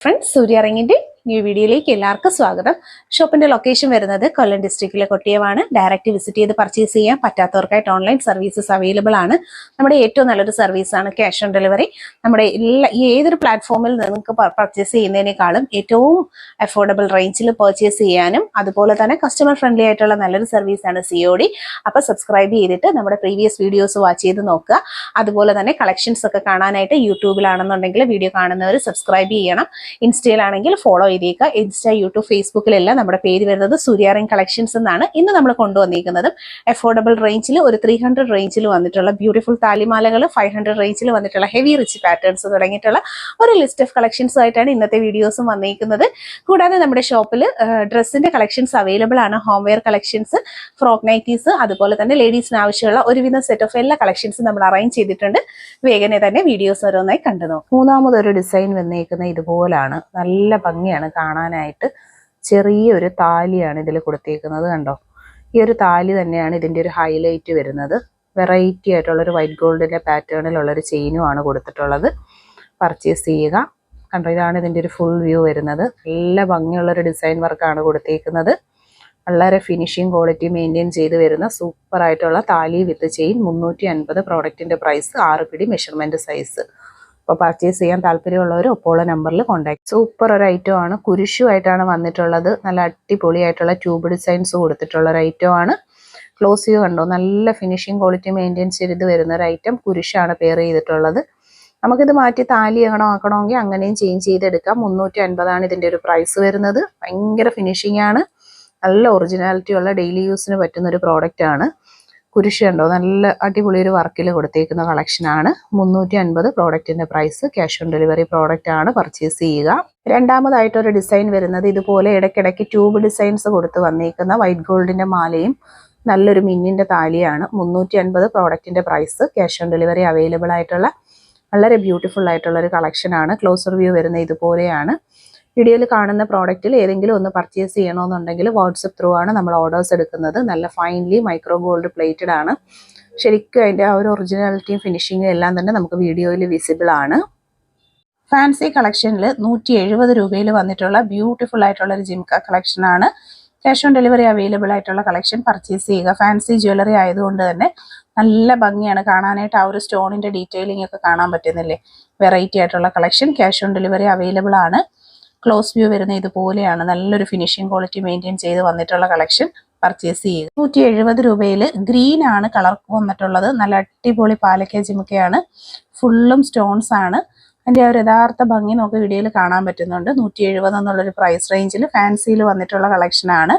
Friends, സൂര്യ റിങ്ങിന്റെ new വീഡിയോയിലേക്ക് എല്ലാവർക്കും സ്വാഗതം. ഷോപ്പിന്റെ ലൊക്കേഷൻ വരുന്നത് കൊല്ലം ഡിസ്ട്രിക്റ്റിലെ കൊട്ടിയമാണ്. ഡയറക്റ്റ് വിസിറ്റ് ചെയ്ത് പർച്ചേസ് ചെയ്യാൻ പറ്റാത്തവർക്കായിട്ട് ഓൺലൈൻ സർവീസസ് അവൈലബിൾ ആണ്. നമ്മുടെ ഏറ്റവും നല്ലൊരു സർവീസാണ് ക്യാഷ് ഓൺ ഡെലിവറി. നമ്മുടെ ഏതൊരു പ്ലാറ്റ്ഫോമിൽ നിങ്ങൾക്ക് പർച്ചേസ് ചെയ്യുന്നതിനേക്കാളും ഏറ്റവും അഫോർഡബിൾ റേഞ്ചിൽ പർച്ചേസ് ചെയ്യാനും അതുപോലെ തന്നെ കസ്റ്റമർ ഫ്രണ്ട്ലി ആയിട്ടുള്ള നല്ലൊരു സർവീസാണ് COD. അപ്പോൾ സബ്സ്ക്രൈബ് ചെയ്തിട്ട് നമ്മുടെ പ്രീവിയസ് വീഡിയോസ് വാച്ച് ചെയ്ത് നോക്കുക. അതുപോലെ തന്നെ കളക്ഷൻസ് ഒക്കെ കാണാനായിട്ട് യൂട്യൂബിലാണെന്നുണ്ടെങ്കിൽ വീഡിയോ കാണുന്നവർ സബ്സ്ക്രൈബ് ചെയ്യണം. ഇൻസ്റ്റയിലാണെങ്കിൽ ഫോളോ ചെയ്തേക്കുക. ഇൻസ്റ്റ, യൂട്യൂബ്, ഫേസ്ബുക്കിലെല്ലാം നമ്മുടെ പേര് വരുന്നത് സൂര്യ റിംഗ് കളക്ഷൻസ് എന്നാണ്. ഇന്ന് നമ്മൾ കൊണ്ടുവന്നിരിക്കുന്നതും അഫോർഡബിൾ റേഞ്ചിൽ ഒരു 300 റേഞ്ചിൽ വന്നിട്ടുള്ള ബ്യൂട്ടിഫുൾ താലിമാലകൾ, 500 റേഞ്ചിൽ വന്നിട്ടുള്ള ഹെവി റിച്ച് പാറ്റേൺസ് തുടങ്ങിയിട്ടുള്ള ഒരു ലിസ്റ്റ് ഓഫ് കളക്ഷൻസ് ആയിട്ടാണ് ഇന്നത്തെ വീഡിയോസും വന്നിരിക്കുന്നത്. കൂടാതെ നമ്മുടെ ഷോപ്പിൽ ഡ്രസ്സിന്റെ കളക്ഷൻസ് അവൈലബിൾ ആണ്. Home wear collections, frock nighties, അതുപോലെ തന്നെ ലേഡീസിന് ആവശ്യമുള്ള ഒരുവിധം സെറ്റ് ഓഫ് എല്ലാ കളക്ഷൻസും നമ്മൾ അറേഞ്ച് ചെയ്തിട്ടുണ്ട്. വേഗനെ തന്നെ വീഡിയോസ് ഓരോന്നായി കണ്ടു നോക്കും. മൂന്നാമതൊരു ഡിസൈൻ വന്നേക്കുന്ന ഇതുപോലാണ്. നല്ല ഭംഗിയാണ് കാണാനായിട്ട്. ചെറിയൊരു താലിയാണ് ഇതിൽ കൊടുത്തേക്കുന്നത്. കണ്ടോ, ഈ ഒരു താലി തന്നെയാണ് ഇതിന്റെ ഒരു ഹൈലൈറ്റ് വരുന്നത്. വെറൈറ്റി ആയിട്ടുള്ളൊരു വൈറ്റ് ഗോൾഡിന്റെ പാറ്റേണിലുള്ളൊരു ചെയിനുമാണ് കൊടുത്തിട്ടുള്ളത്. പർച്ചേസ് ചെയ്യുക. കണ്ടോ, ഇതാണ് ഇതിന്റെ ഒരു ഫുൾ വ്യൂ വരുന്നത്. നല്ല ഭംഗിയുള്ളൊരു ഡിസൈൻ വർക്കാണ് കൊടുത്തേക്കുന്നത്. വളരെ ഫിനിഷിംഗ് ക്വാളിറ്റി മെയിൻറ്റെയിൻ ചെയ്ത് വരുന്ന സൂപ്പർ ആയിട്ടുള്ള താലി വിത്ത് ചെയിൻ. 350 പ്രോഡക്റ്റിന്റെ പ്രൈസ്, 6 പിടി മെഷർമെന്റ് സൈസ്. അപ്പോൾ പർച്ചേസ് ചെയ്യാൻ താല്പര്യമുള്ളവർ ഒപ്പമുള്ള നമ്പറിൽ കോൺടാക്ട്. സൂപ്പർ ഒരു ഐറ്റം ആണ്. കുരിശുമായിട്ടാണ് വന്നിട്ടുള്ളത്. നല്ല അടിപൊളിയായിട്ടുള്ള ട്യൂബ് ഡിസൈൻസ് കൊടുത്തിട്ടുള്ള ഒരു ഐറ്റം ആണ്. ക്ലോസ് വ്യൂ കണ്ടോ, നല്ല ഫിനിഷിംഗ് ക്വാളിറ്റി മെയിൻറ്റെയിൻ ചെയ്ത് വരുന്ന ഒരു ഐറ്റം. കുരിശാണ് പെയർ ചെയ്തിട്ടുള്ളത്. നമുക്കിത് മാറ്റി താലി ആക്കണമെങ്കിൽ അങ്ങനെയും ചേഞ്ച് ചെയ്തെടുക്കാം. 350 ഇതിന്റെ ഒരു പ്രൈസ് വരുന്നത്. ഭയങ്കര ഫിനിഷിംഗ് ആണ്. നല്ല ഒറിജിനാലിറ്റി ഉള്ള ഡെയിലി യൂസിന് പറ്റുന്ന ഒരു പ്രോഡക്റ്റ് ആണ്. കുരിശ് കണ്ടോ, നല്ല അടിപൊളി ഒരു വർക്കിൽ കൊടുത്തേക്കുന്ന കളക്ഷനാണ്. 350 പ്രോഡക്റ്റിന്റെ price. Cash on delivery product ആണ്. പർച്ചേസ് ചെയ്യുക. രണ്ടാമതായിട്ടൊരു ഡിസൈൻ വരുന്നത് ഇതുപോലെ ഇടയ്ക്കിടയ്ക്ക് ട്യൂബ് ഡിസൈൻസ് കൊടുത്ത് വന്നേക്കുന്ന വൈറ്റ് ഗോൾഡിന്റെ മാലയും നല്ലൊരു മിന്നിന്റെ താലിയാണ്. 350 പ്രോഡക്റ്റിന്റെ price. Cash on delivery available ആയിട്ടുള്ള വളരെ ബ്യൂട്ടിഫുൾ ആയിട്ടുള്ള ഒരു കളക്ഷനാണ്. ക്ലോസർ വ്യൂ വരുന്ന ഇതുപോലെയാണ്. വീഡിയോയിൽ കാണുന്ന പ്രോഡക്റ്റിൽ ഏതെങ്കിലും ഒന്ന് പർച്ചേസ് ചെയ്യണമെന്നുണ്ടെങ്കിൽ വാട്സപ്പ് ത്രൂ ആണ് നമ്മൾ ഓർഡേഴ്സ് എടുക്കുന്നത്. നല്ല ഫൈൻലി മൈക്രോ ഗോൾഡ് പ്ലേറ്റഡ് ആണ്. ശരിക്കും അതിൻ്റെ ആ ഒരു ഒറിജിനാലിറ്റിയും ഫിനിഷിങ്ങും എല്ലാം തന്നെ നമുക്ക് വീഡിയോയിൽ വിസിബിൾ ആണ്. ഫാൻസി കളക്ഷനിൽ 170 രൂപയിൽ വന്നിട്ടുള്ള ബ്യൂട്ടിഫുൾ ആയിട്ടുള്ള ഒരു ജിംക കളക്ഷനാണ്. ക്യാഷ് ഓൺ ഡെലിവറി അവൈലബിൾ ആയിട്ടുള്ള കളക്ഷൻ. പർച്ചേസ് ചെയ്യുക. ഫാൻസി ജ്വല്ലറി ആയതുകൊണ്ട് തന്നെ നല്ല ഭംഗിയാണ് കാണാനായിട്ട്. ആ ഒരു സ്റ്റോണിന്റെ ഡീറ്റെയിലിംഗ് ഒക്കെ കാണാൻ പറ്റുന്നില്ലേ. വെറൈറ്റി ആയിട്ടുള്ള collection. Cash on delivery available ആണ്. ക്ലോസ് വ്യൂ വരുന്ന ഇതുപോലെയാണ്. നല്ലൊരു ഫിനിഷിംഗ് ക്വാളിറ്റി മെയിൻറ്റെയിൻ ചെയ്ത് വന്നിട്ടുള്ള കളക്ഷൻ. പർച്ചേസ് ചെയ്യുക. 170 രൂപയിൽ ഗ്രീൻ ആണ് കളർ വന്നിട്ടുള്ളത്. നല്ല അടിപൊളി പാലക്ക ജിമുക്കയാണ്. ഫുള്ളും സ്റ്റോൺസ് ആണ്. അതിൻ്റെ ആ ഒരു യഥാർത്ഥ ഭംഗി നമുക്ക് വീഡിയോയിൽ കാണാൻ പറ്റുന്നുണ്ട്. 170 എന്നുള്ളൊരു പ്രൈസ് റേഞ്ചിൽ ഫാൻസിയിൽ വന്നിട്ടുള്ള കളക്ഷനാണ്.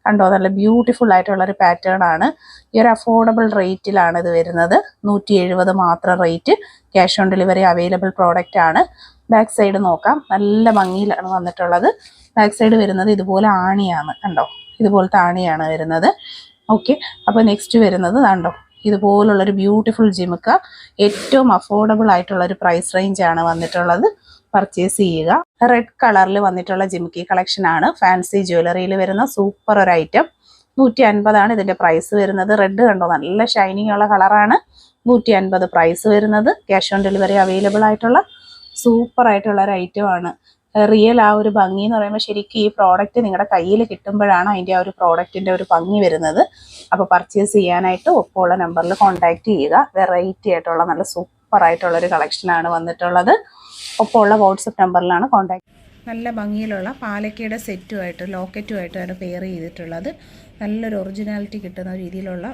കണ്ടോ, നല്ല ബ്യൂട്ടിഫുൾ ആയിട്ടുള്ള ഒരു പാറ്റേൺ ആണ്. ഈ ഒരു അഫോർഡബിൾ റേറ്റിലാണ് ഇത് വരുന്നത്. 170 മാത്രം rate. Cash on delivery available product ആണ്. ബാക്ക് സൈഡ് നോക്കാം. നല്ല ഭംഗിയിലാണ് വന്നിട്ടുള്ളത്. ബാക്ക് സൈഡ് വരുന്നത് ഇതുപോലെ ആണിയാണ്. കണ്ടോ, ഇതുപോലത്തെ ആണിയാണ് വരുന്നത്. ഓക്കെ, അപ്പോൾ നെക്സ്റ്റ് വരുന്നത് കണ്ടോ, ഇതുപോലുള്ളൊരു ബ്യൂട്ടിഫുൾ ജിമുക്ക. ഏറ്റവും അഫോർഡബിൾ ആയിട്ടുള്ള ഒരു പ്രൈസ് റേഞ്ച് ആണ് വന്നിട്ടുള്ളത്. പർച്ചേസ് ചെയ്യുക. റെഡ് കളറിൽ വന്നിട്ടുള്ള ജിമുക്കി കളക്ഷൻ ആണ്. ഫാൻസി ജ്വല്ലറിയിൽ വരുന്ന സൂപ്പർ ഒരു ഐറ്റം. 150 ഇതിന്റെ പ്രൈസ് വരുന്നത്. റെഡ് കണ്ടോ, നല്ല ഷൈനിങ് ഉള്ള കളറാണ്. 150 പ്രൈസ് വരുന്നത്. ക്യാഷ് ഓൺ ഡെലിവറി അവൈലബിൾ ആയിട്ടുള്ള സൂപ്പർ ആയിട്ടുള്ള ഒരു ഐറ്റം ആണ്. റിയൽ ആ ഒരു ഭംഗി എന്ന് പറയുമ്പോൾ ശരിക്കും ഈ പ്രോഡക്റ്റ് നിങ്ങളുടെ കയ്യിൽ കിട്ടുമ്പോഴാണ് അതിൻ്റെ ആ ഒരു പ്രോഡക്റ്റിൻ്റെ ഒരു ഭംഗി വരുന്നത്. അപ്പോൾ പർച്ചേസ് ചെയ്യാനായിട്ട് ഒപ്പമുള്ള നമ്പറിൽ കോൺടാക്ട് ചെയ്യുക. വെറൈറ്റി ആയിട്ടുള്ള നല്ല സൂപ്പർ ആയിട്ടുള്ള ഒരു കളക്ഷനാണ് വന്നിട്ടുള്ളത്. ഒപ്പമുള്ള വാട്സപ്പ് നമ്പറിലാണ് കോൺടാക്ട്. നല്ല ഭംഗിയിലുള്ള പാലക്കയുടെ സെറ്റുമായിട്ട് ലോക്കറ്റുമായിട്ടാണ് പെയർ ചെയ്തിട്ടുള്ളത്. നല്ലൊരു ഒറിജിനാലിറ്റി കിട്ടുന്ന രീതിയിലുള്ള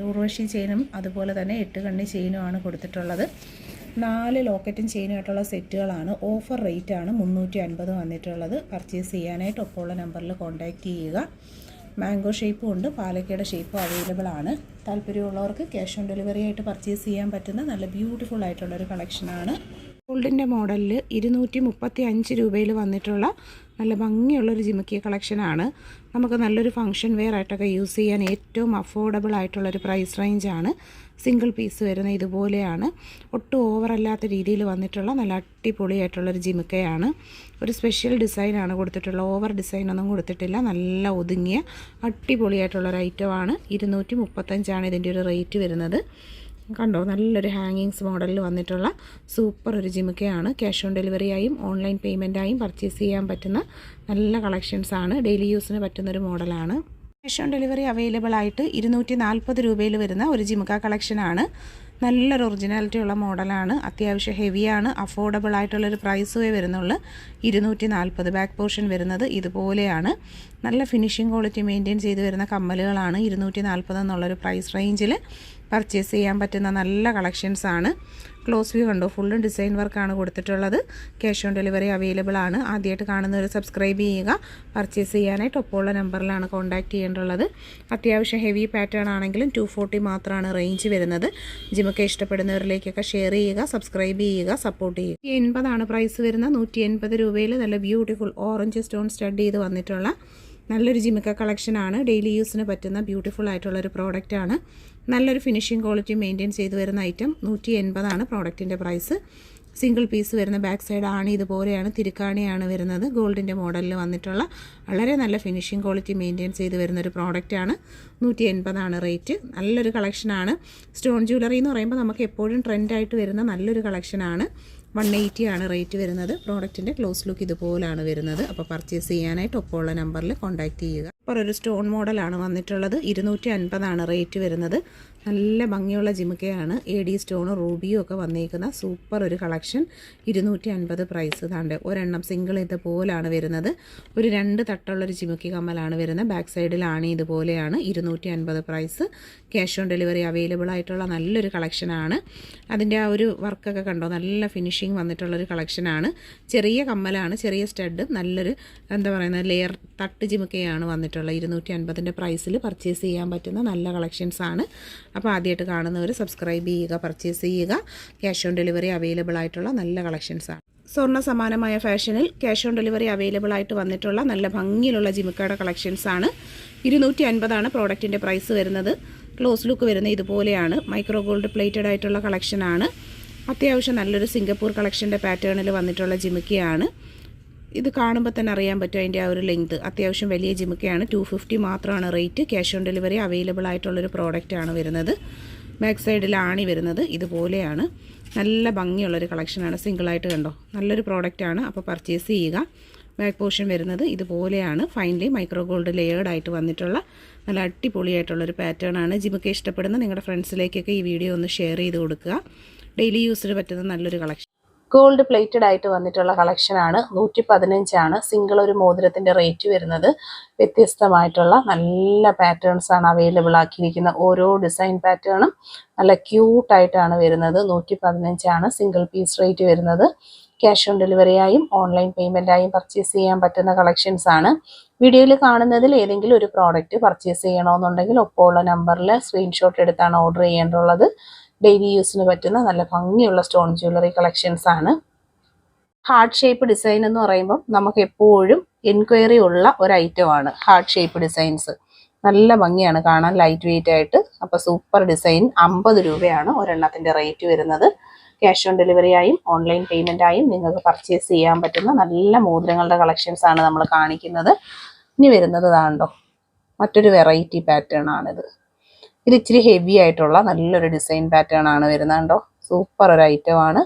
ഉർവശി ചെയിനും അതുപോലെ തന്നെ 8 കണ്ണി ചെയിനുമാണ് കൊടുത്തിട്ടുള്ളത്. 4 ലോക്കറ്റും ചെയിനുമായിട്ടുള്ള സെറ്റുകളാണ്. ഓഫർ റേറ്റ് ആണ് 350 വന്നിട്ടുള്ളത്. പർച്ചേസ് ചെയ്യാനായിട്ട് ഒപ്പമുള്ള നമ്പറിൽ കോൺടാക്റ്റ് ചെയ്യുക. മാംഗോ ഷേപ്പും ഉണ്ട്, പാലക്കയുടെ ഷേപ്പും അവൈലബിൾ ആണ്. താല്പര്യമുള്ളവർക്ക് ക്യാഷ് ഓൺ ഡെലിവറി ആയിട്ട് പർച്ചേസ് ചെയ്യാൻ പറ്റുന്ന നല്ല ബ്യൂട്ടിഫുൾ ആയിട്ടുള്ളൊരു കളക്ഷനാണ്. ഗോൾഡിൻ്റെ മോഡലിൽ 235 രൂപയിൽ വന്നിട്ടുള്ള നല്ല ഭംഗിയുള്ളൊരു ജിമുക്കിയ കളക്ഷനാണ്. നമുക്ക് നല്ലൊരു ഫംഗ്ഷൻ വെയർ ആയിട്ടൊക്കെ യൂസ് ചെയ്യാൻ ഏറ്റവും അഫോർഡബിൾ ആയിട്ടുള്ളൊരു പ്രൈസ് റേഞ്ചാണ്. സിംഗിൾ പീസ് വരുന്ന ഇതുപോലെയാണ്. ഒട്ടും ഓവറല്ലാത്ത രീതിയിൽ വന്നിട്ടുള്ള നല്ല അടിപൊളിയായിട്ടുള്ളൊരു ജിമുക്കയാണ്. ഒരു സ്പെഷ്യൽ ഡിസൈനാണ് കൊടുത്തിട്ടുള്ളത്. ഓവർ ഡിസൈനൊന്നും കൊടുത്തിട്ടില്ല. നല്ല ഒതുങ്ങിയ അടിപൊളിയായിട്ടുള്ളൊരു ഐറ്റമാണ്. 235 ഇതിൻ്റെ ഒരു റേറ്റ് വരുന്നത്. കണ്ടോ, നല്ലൊരു ഹാങ്ങിങ്സ് മോഡലിൽ വന്നിട്ടുള്ള സൂപ്പർ ഒരു ജിമിക്കയാണ്. ക്യാഷ് ഓൺ ഡെലിവറിയായും ഓൺലൈൻ പേയ്മെൻറ്റായും പർച്ചേസ് ചെയ്യാൻ പറ്റുന്ന നല്ല കളക്ഷൻസാണ്. ഡെയിലി യൂസിന് പറ്റുന്നൊരു മോഡലാണ്. ക്യാഷ് ഓൺ ഡെലിവറി അവൈലബിൾ ആയിട്ട് 240 രൂപയിൽ വരുന്ന ഒരു ജിമിക്ക കളക്ഷനാണ്. നല്ലൊരു ഒറിജിനാലിറ്റി ഉള്ള മോഡലാണ്. അത്യാവശ്യം ഹെവിയാണ്. അഫോർഡബിൾ ആയിട്ടുള്ളൊരു പ്രൈസുമേ വരുന്നുള്ളൂ. 240. ബാക്ക് പോർഷൻ വരുന്നത് ഇതുപോലെയാണ്. നല്ല ഫിനിഷിംഗ് ക്വാളിറ്റി മെയിൻറ്റെയിൻ ചെയ്ത് വരുന്ന കമ്മലുകളാണ്. 240 എന്നുള്ളൊരു പ്രൈസ് റേഞ്ചിൽ പർച്ചേസ് ചെയ്യാൻ പറ്റുന്ന നല്ല കളക്ഷൻസാണ്. ക്ലോസ് വ്യൂ കണ്ടോ, ഫുള്ളും ഡിസൈൻ വർക്കാണ് കൊടുത്തിട്ടുള്ളത്. ക്യാഷ് ഓൺ ഡെലിവറി അവൈലബിൾ ആണ്. ആദ്യമായിട്ട് കാണുന്നവർ സബ്സ്ക്രൈബ് ചെയ്യുക. പർച്ചേസ് ചെയ്യാനായിട്ട് ഒപ്പമുള്ള നമ്പറിലാണ് കോൺടാക്റ്റ് ചെയ്യേണ്ടുള്ളത്. അത്യാവശ്യം ഹെവി പാറ്റേൺ ആണെങ്കിലും 240 മാത്രമാണ് റേഞ്ച് വരുന്നത്. ജിമൊക്കെ ഇഷ്ടപ്പെടുന്നവരിലേക്കൊക്കെ ഷെയർ ചെയ്യുക, സബ്സ്ക്രൈബ് ചെയ്യുക, സപ്പോർട്ട് ചെയ്യുക. 180 പ്രൈസ് വരുന്ന 180 രൂപയിൽ നല്ല ബ്യൂട്ടിഫുൾ ഓറഞ്ച് സ്റ്റോൺ സ്റ്റഡ് ചെയ്ത് വന്നിട്ടുള്ള നല്ലൊരു ജിമിക്ക കളക്ഷനാണ്. ഡെയിലി യൂസിന് പറ്റുന്ന ബ്യൂട്ടിഫുൾ ആയിട്ടുള്ളൊരു പ്രോഡക്റ്റാണ്. നല്ലൊരു ഫിനിഷിംഗ് ക്വാളിറ്റി മെയിൻറ്റെയിൻ ചെയ്ത് വരുന്ന ഐറ്റം. 180 പ്രോഡക്റ്റിൻ്റെ പ്രൈസ്. സിംഗിൾ പീസ് വരുന്ന ബാക്ക് സൈഡ് ആണ് ഇതുപോലെയാണ്. തിരുക്കാണിയാണ് വരുന്നത്. ഗോൾഡിൻ്റെ മോഡലിൽ വന്നിട്ടുള്ള വളരെ നല്ല ഫിനിഷിംഗ് ക്വാളിറ്റി മെയിൻറ്റെയിൻ ചെയ്ത് വരുന്നൊരു പ്രോഡക്റ്റാണ്. 180 റേറ്റ്. നല്ലൊരു കളക്ഷനാണ്. സ്റ്റോൺ ജ്വല്ലറി എന്ന് പറയുമ്പോൾ നമുക്ക് എപ്പോഴും ട്രെൻഡായിട്ട് വരുന്ന നല്ലൊരു കളക്ഷനാണ്. 180 റേറ്റ് വരുന്നത്. പ്രോഡക്റ്റിൻ്റെ ക്ലോസ് ലുക്ക് ഇതുപോലാണ് വരുന്നത്. അപ്പോൾ പർച്ചേസ് ചെയ്യാനായിട്ട് ഒപ്പമുള്ള നമ്പറിൽ കോൺടാക്റ്റ് ചെയ്യുക. ഇപ്പോൾ ഒരു സ്റ്റോൺ മോഡലാണ് വന്നിട്ടുള്ളത്. 250 റേറ്റ് വരുന്നത്. നല്ല ഭംഗിയുള്ള ജിമിക്കയാണ്. AD സ്റ്റോണും റൂബിയും ഒക്കെ വന്നിരിക്കുന്ന സൂപ്പർ ഒരു കളക്ഷൻ. 250 പ്രൈസ്. താണ്ട് ഒരെണ്ണം സിംഗിൾ ഇതുപോലാണ് വരുന്നത്. ഒരു 2 തട്ടുള്ളൊരു ജിമിക്കി കമ്മലാണ് വരുന്നത്. ബാക്ക് സൈഡിലാണ് ഇതുപോലെയാണ്. 250 price. Cash on delivery available ആയിട്ടുള്ള നല്ലൊരു കളക്ഷനാണ്. അതിൻ്റെ ആ ഒരു വർക്കൊക്കെ കണ്ടോ, നല്ല ഫിനിഷിങ് വന്നിട്ടുള്ളൊരു കളക്ഷനാണ്. ചെറിയ കമ്മലാണ്, ചെറിയ സ്റ്റഡ്, നല്ലൊരു എന്താ പറയുന്നത് ലെയർ തട്ട് ജിമിക്കയാണ് വന്നിട്ടുള്ളത്. 250 പ്രൈസിൽ പർച്ചേസ് ചെയ്യാൻ പറ്റുന്ന നല്ല കളക്ഷൻസാണ്. അപ്പോൾ ആദ്യമായിട്ട് കാണുന്നവർ സബ്സ്ക്രൈബ് ചെയ്യുക, പർച്ചേസ് ചെയ്യുക. ക്യാഷ് ഓൺ ഡെലിവറി അവൈലബിൾ ആയിട്ടുള്ള നല്ല കളക്ഷൻസാണ്. സ്വർണ്ണ സമാനമായ ഫാഷനിൽ ക്യാഷ് ഓൺ ഡെലിവറി അവൈലബിൾ ആയിട്ട് വന്നിട്ടുള്ള നല്ല ഭംഗിയിലുള്ള ജിമിക്കയുടെ കളക്ഷൻസാണ്. 250 പ്രോഡക്റ്റിൻ്റെ പ്രൈസ് വരുന്നത്. ക്ലോസ് ലുക്ക് വരുന്ന ഇതുപോലെയാണ്. മൈക്രോ ഗോൾഡ് പ്ലേറ്റഡ് ആയിട്ടുള്ള കളക്ഷനാണ്. അത്യാവശ്യം നല്ലൊരു സിംഗപ്പൂർ കളക്ഷൻ്റെ പാറ്റേണിൽ വന്നിട്ടുള്ള ജിമിക്കയാണ്. ഇത് കാണുമ്പോൾ തന്നെ അറിയാൻ പറ്റും അതിൻ്റെ ആ ഒരു ലെങ്ത്. അത്യാവശ്യം വലിയ ജിമിക്കയാണ്. 250 മാത്രമാണ് rate. Cash on delivery available ആയിട്ടുള്ളൊരു പ്രോഡക്റ്റാണ് വരുന്നത്. ബാക്ക് സൈഡിലാണ് വരുന്നത്. ഇതുപോലെയാണ്. നല്ല ഭംഗിയുള്ളൊരു കളക്ഷനാണ്. സിംഗിളായിട്ട് കണ്ടോ, നല്ലൊരു പ്രോഡക്റ്റാണ്. അപ്പോൾ പർച്ചേസ് ചെയ്യുക. ബാക്ക് പോർഷൻ വരുന്നത് ഇതുപോലെയാണ്. ഫൈനലി മൈക്രോ ഗോൾഡ് ലെയേർഡ് ആയിട്ട് വന്നിട്ടുള്ള നല്ല അടിപൊളിയായിട്ടുള്ളൊരു പാറ്റേൺ ആണ്. ജിമിക്ക ഇഷ്ടപ്പെടുന്ന നിങ്ങളുടെ ഫ്രണ്ട്സിലേക്കൊക്കെ ഈ വീഡിയോ ഒന്ന് ഷെയർ ചെയ്ത് കൊടുക്കുക. ഡെയിലി യൂസിന് പറ്റുന്ന നല്ലൊരു കളക്ഷൻ. ഗോൾഡ് പ്ലേറ്റഡ് ആയിട്ട് വന്നിട്ടുള്ള കളക്ഷനാണ്. 115 സിംഗിൾ ഒരു മോതിരത്തിൻ്റെ റേറ്റ് വരുന്നത്. വ്യത്യസ്തമായിട്ടുള്ള നല്ല പാറ്റേൺസ് ആണ് അവൈലബിൾ ആക്കിയിരിക്കുന്ന. ഓരോ ഡിസൈൻ പാറ്റേണും നല്ല ക്യൂട്ടായിട്ടാണ് വരുന്നത്. 115 സിംഗിൾ പീസ് റേറ്റ് വരുന്നത്. ക്യാഷ് ഓൺ ഡെലിവറിയായും ഓൺലൈൻ പേയ്മെൻറ്റായും പർച്ചേസ് ചെയ്യാൻ പറ്റുന്ന കളക്ഷൻസ് ആണ്. വീഡിയോയിൽ കാണുന്നതിൽ ഏതെങ്കിലും ഒരു പ്രോഡക്റ്റ് പർച്ചേസ് ചെയ്യണമെന്നുണ്ടെങ്കിൽ ഒപ്പമുള്ള നമ്പറിൽ സ്ക്രീൻഷോട്ട് എടുത്താണ് ഓർഡർ ചെയ്യേണ്ടുള്ളത്. ഡെയിലി യൂസിന് പറ്റുന്ന നല്ല ഭംഗിയുള്ള സ്റ്റോൺ ജ്വല്ലറി കളക്ഷൻസ് ആണ്. ഹാർട്ട് ഷേപ്പ് ഡിസൈൻ എന്ന് പറയുമ്പോൾ നമുക്ക് എപ്പോഴും എൻക്വയറി ഉള്ള ഒരു ഐറ്റമാണ് ഹാർട്ട് ഷേപ്പ് ഡിസൈൻസ്. നല്ല ഭംഗിയാണ് കാണാൻ, ലൈറ്റ് വെയിറ്റ് ആയിട്ട്. അപ്പോൾ സൂപ്പർ ഡിസൈൻ. 50 രൂപയാണ് ഒരെണ്ണത്തിൻ്റെ റേറ്റ് വരുന്നത്. ക്യാഷ് ഓൺ ഡെലിവറിയായും ഓൺലൈൻ പേയ്മെൻറ്റായും നിങ്ങൾക്ക് പർച്ചേസ് ചെയ്യാൻ പറ്റുന്ന നല്ല മോതിരങ്ങളുടെ കളക്ഷൻസ് ആണ് നമ്മൾ കാണിക്കുന്നത്. ഇനി വരുന്നത് താണ്ടോ, മറ്റൊരു വെറൈറ്റി പാറ്റേൺ ആണിത്. ഇത് ഇച്ചിരി ഹെവി ആയിട്ടുള്ള നല്ലൊരു ഡിസൈൻ പാറ്റേൺ ആണ് വരുന്നുണ്ടോ. സൂപ്പർ ഒരു ഐറ്റമാണ്.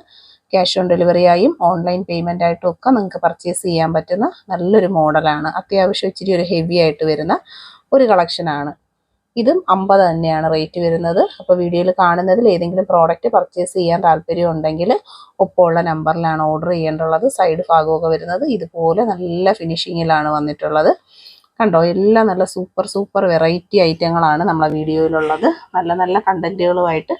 ക്യാഷ് ഓൺ ഡെലിവറിയായും ഓൺലൈൻ പേയ്മെൻ്റ് ആയിട്ടും ഒക്കെ നിങ്ങൾക്ക് പർച്ചേസ് ചെയ്യാൻ പറ്റുന്ന നല്ലൊരു മോഡലാണ്. അത്യാവശ്യം ഇച്ചിരി ഒരു ഹെവി ആയിട്ട് വരുന്ന ഒരു കളക്ഷനാണ്. ഇതും 50 തന്നെയാണ് റേറ്റ് വരുന്നത്. അപ്പോൾ വീഡിയോയിൽ കാണുന്നതിൽ ഏതെങ്കിലും പ്രോഡക്റ്റ് പർച്ചേസ് ചെയ്യാൻ താല്പര്യം ഉണ്ടെങ്കിൽ ഒപ്പമുള്ള നമ്പറിലാണ് ഓർഡർ ചെയ്യേണ്ടുള്ളത്. സൈഡ് ഭാഗമൊക്കെ വരുന്നത് ഇതുപോലെ നല്ല ഫിനിഷിങ്ങിലാണ് വന്നിട്ടുള്ളത്. കണ്ടോ, എല്ലാം നല്ല സൂപ്പർ വെറൈറ്റി ഐറ്റങ്ങളാണ് നമ്മളെ വീഡിയോയിലുള്ളത്. നല്ല നല്ല കണ്ടന്റുകളുമായിട്ട്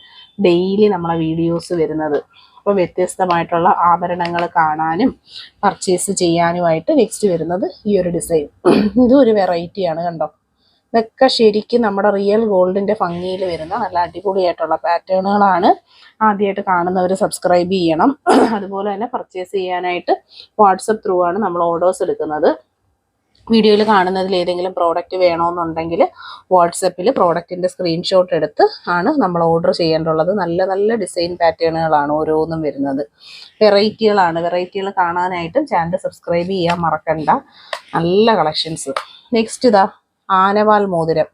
ഡെയിലി നമ്മളെ വീഡിയോസ് വരുന്നത്. അപ്പോൾ വ്യത്യസ്തമായിട്ടുള്ള ആഭരണങ്ങൾ കാണാനും പർച്ചേസ് ചെയ്യാനുമായിട്ട് നെക്സ്റ്റ് വരുന്നത് ഈ ഒരു ഡിസൈൻ. ഇതും ഒരു വെറൈറ്റിയാണ്. കണ്ടോ, ഇതൊക്കെ ശരിക്കും നമ്മുടെ റിയൽ ഗോൾഡിൻ്റെ ഭംഗിയിൽ വരുന്ന നല്ല അടിപൊളിയായിട്ടുള്ള പാറ്റേണുകളാണ്. ആദ്യമായിട്ട് കാണുന്നവർ സബ്സ്ക്രൈബ് ചെയ്യണം. അതുപോലെ തന്നെ പർച്ചേസ് ചെയ്യാനായിട്ട് വാട്സപ്പ് ത്രൂ ആണ് നമ്മൾ ഓർഡേഴ്സ് എടുക്കുന്നത്. വീഡിയോയിൽ കാണുന്നതിൽ ഏതെങ്കിലും പ്രോഡക്റ്റ് വേണമെന്നുണ്ടെങ്കിൽ വാട്സപ്പിൽ പ്രോഡക്റ്റിൻ്റെ സ്ക്രീൻഷോട്ട് എടുത്ത് ആണ് നമ്മൾ ഓർഡർ ചെയ്യേണ്ടുള്ളത്. നല്ല നല്ല ഡിസൈൻ പാറ്റേണുകളാണ് ഓരോന്നും വരുന്നത്. വെറൈറ്റികൾ കാണാനായിട്ട് ചാനൽ സബ്സ്ക്രൈബ് ചെയ്യാൻ മറക്കണ്ട. നല്ല കളക്ഷൻസ്. നെക്സ്റ്റ് ഇതാ ആനവാൽ മോതിരം.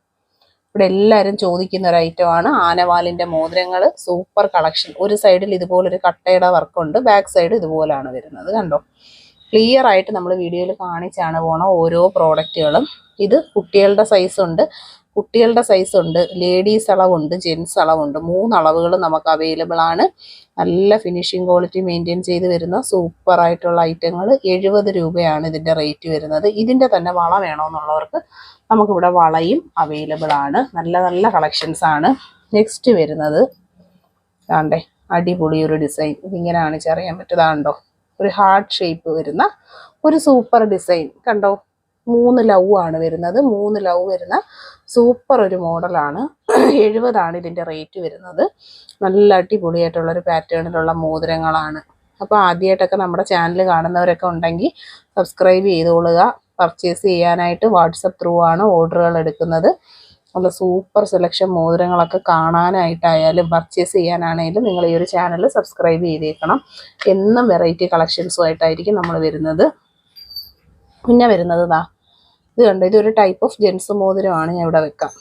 ഇവിടെ എല്ലാവരും ചോദിക്കുന്ന ഒരു ഐറ്റമാണ് ആനവാലിൻ്റെ മോതിരങ്ങൾ. Super collection. ഒരു സൈഡിൽ ഇതുപോലൊരു കട്ടയുടെ വർക്കുണ്ട്, ബാക്ക് സൈഡ് ഇതുപോലാണ് വരുന്നത്. കണ്ടോ, ക്ലിയർ ആയിട്ട് നമ്മൾ വീഡിയോയിൽ കാണിച്ചാണ് പോണ ഓരോ പ്രോഡക്റ്റുകളും. ഇത് കുട്ടികളുടെ സൈസ് ഉണ്ട്, ലേഡീസ് അളവുണ്ട്, ജെൻസ് അളവുണ്ട്. 3 അളവുകൾ നമുക്ക് അവൈലബിൾ ആണ്. നല്ല ഫിനിഷിംഗ് ക്വാളിറ്റി മെയിൻറ്റെയിൻ ചെയ്ത് വരുന്ന സൂപ്പർ ആയിട്ടുള്ള ഐറ്റങ്ങൾ. 70 രൂപയാണ് ഇതിൻ്റെ റേറ്റ് വരുന്നത്. ഇതിൻ്റെ തന്നെ വള വേണമെന്നുള്ളവർക്ക് നമുക്കിവിടെ വളയും അവൈലബിൾ ആണ്. നല്ല നല്ല കളക്ഷൻസ് ആണ്. നെക്സ്റ്റ് വരുന്നത് ആണ്ടേ, അടിപൊളി ഒരു ഡിസൈൻ. ഇതിങ്ങനെ കാണിച്ചറിയാൻ പറ്റുന്നതാണ്ടോ, ഒരു ഹാർട്ട് ഷേപ്പ് വരുന്ന ഒരു സൂപ്പർ ഡിസൈൻ. കണ്ടോ, 3 ലവ് ആണ് വരുന്നത്. 3 ലവ് വരുന്ന സൂപ്പർ ഒരു മോഡലാണ്. 70 ഇതിൻ്റെ റേറ്റ് വരുന്നത്. നല്ല അടിപൊളിയായിട്ടുള്ളൊരു പാറ്റേണിലുള്ള മോതിരങ്ങളാണ്. അപ്പോൾ ആദ്യമായിട്ടൊക്കെ നമ്മുടെ ചാനൽ കാണുന്നവരൊക്കെ ഉണ്ടെങ്കിൽ സബ്സ്ക്രൈബ് ചെയ്തോളുക. പർച്ചേസ് ചെയ്യാനായിട്ട് വാട്സപ്പ് ത്രൂ ആണ് ഓർഡറുകൾ എടുക്കുന്നത്. നല്ല സൂപ്പർ സെലക്ഷൻ മോതിരങ്ങളൊക്കെ കാണാനായിട്ടായാലും പർച്ചേസ് ചെയ്യാനാണെങ്കിലും നിങ്ങൾ ഈ ഒരു ചാനൽ സബ്സ്ക്രൈബ് ചെയ്തേക്കണം. എന്നും വെറൈറ്റി കളക്ഷൻസുമായിട്ടായിരിക്കും നമ്മൾ വരുന്നത്. പിന്നെ വരുന്നത് ഇത് കണ്ടോ, ഇതൊരു ടൈപ്പ് ഓഫ് ജെൻസ് മോതിരമാണ്. ഞാൻ ഇവിടെ വെക്കാം.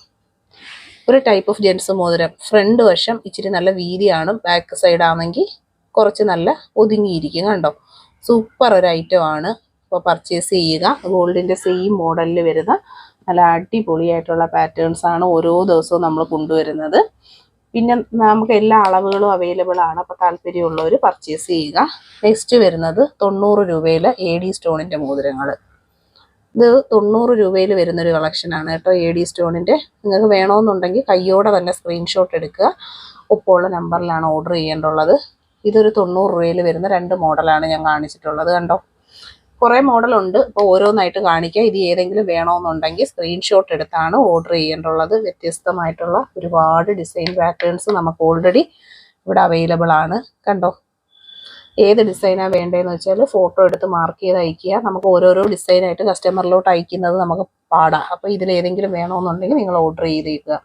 ഒരു ടൈപ്പ് ഓഫ് ജെൻസ് മോതിരം. ഫ്രണ്ട് വശം ഇച്ചിരി നല്ല വീതിയാണ്, ബാക്ക് സൈഡ് ആണെങ്കിൽ കുറച്ച് നല്ല ഒതുങ്ങിയിരിക്കും. കണ്ടോ, സൂപ്പർ ഒരു ഐറ്റം ആണ്. അപ്പോൾ പർച്ചേസ് ചെയ്യുക. ഗോൾഡിൻ്റെ സെയിം മോഡലിൽ വരുന്ന നല്ല അടിപൊളിയായിട്ടുള്ള പാറ്റേൺസ് ആണ് ഓരോ ദിവസവും നമ്മൾ കൊണ്ടുവരുന്നത്. പിന്നെ നമുക്ക് എല്ലാ അളവുകളും അവൈലബിൾ ആണ്. അപ്പോൾ താല്പര്യമുള്ളവർ പർച്ചേസ് ചെയ്യുക. നെക്സ്റ്റ് വരുന്നത് 90 രൂപയിൽ AD സ്റ്റോണിൻ്റെ മോതിരങ്ങൾ. ഇത് 90 രൂപയിൽ വരുന്നൊരു കളക്ഷനാണ് കേട്ടോ, AD സ്റ്റോണിൻ്റെ. നിങ്ങൾക്ക് വേണമെന്നുണ്ടെങ്കിൽ കയ്യോടെ തന്നെ സ്ക്രീൻഷോട്ട് എടുക്കുക. ഒപ്പമുള്ള നമ്പറിലാണ് ഓർഡർ ചെയ്യേണ്ടുള്ളത്. ഇതൊരു 90 രൂപയിൽ വരുന്ന 2 മോഡലാണ് ഞാൻ കാണിച്ചിട്ടുള്ളത്. കണ്ടോ, കുറേ മോഡലുണ്ട്. അപ്പോൾ ഓരോന്നായിട്ട് കാണിക്കുക. ഇത് ഏതെങ്കിലും വേണമെന്നുണ്ടെങ്കിൽ സ്ക്രീൻഷോട്ട് എടുത്താണ് ഓർഡർ ചെയ്യേണ്ടുള്ളത്. വ്യത്യസ്തമായിട്ടുള്ള ഒരുപാട് ഡിസൈൻ പാറ്റേൺസ് നമുക്ക് ഓൾറെഡി ഇവിടെ അവൈലബിൾ ആണ്. കണ്ടോ, ഏത് ഡിസൈനാണ് വേണ്ടതെന്ന് വെച്ചാൽ ഫോട്ടോ എടുത്ത് മാർക്ക് ചെയ്ത് അയക്കുക. നമുക്ക് ഓരോരോ ഡിസൈനായിട്ട് കസ്റ്റമറിലോട്ട് അയക്കുന്നത് നമുക്ക് പാടാം. അപ്പോൾ ഇതിലേതെങ്കിലും വേണമെന്നുണ്ടെങ്കിൽ നിങ്ങൾ ഓർഡർ ചെയ്തേക്കുക.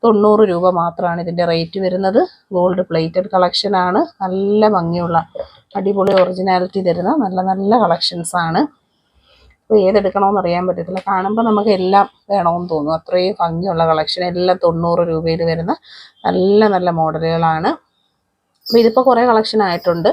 90 രൂപ മാത്രമാണ് ഇതിൻ്റെ റേറ്റ് വരുന്നത്. ഗോൾഡ് പ്ലേറ്റഡ് കളക്ഷനാണ്. നല്ല ഭംഗിയുള്ള അടിപൊളി ഒറിജിനാലിറ്റി തരുന്ന നല്ല നല്ല കളക്ഷൻസ് ആണ്. അപ്പോൾ ഏതെടുക്കണമെന്ന് അറിയാൻ പറ്റത്തില്ല. കാണുമ്പോൾ നമുക്ക് എല്ലാം വേണമെന്ന് തോന്നും. അത്രയും ഭംഗിയുള്ള കളക്ഷൻ. എല്ലാം 90 രൂപയിൽ വരുന്ന നല്ല നല്ല മോഡലുകളാണ്. അപ്പോൾ ഇതിപ്പോൾ കുറേ കളക്ഷൻ ആയിട്ടുണ്ട്.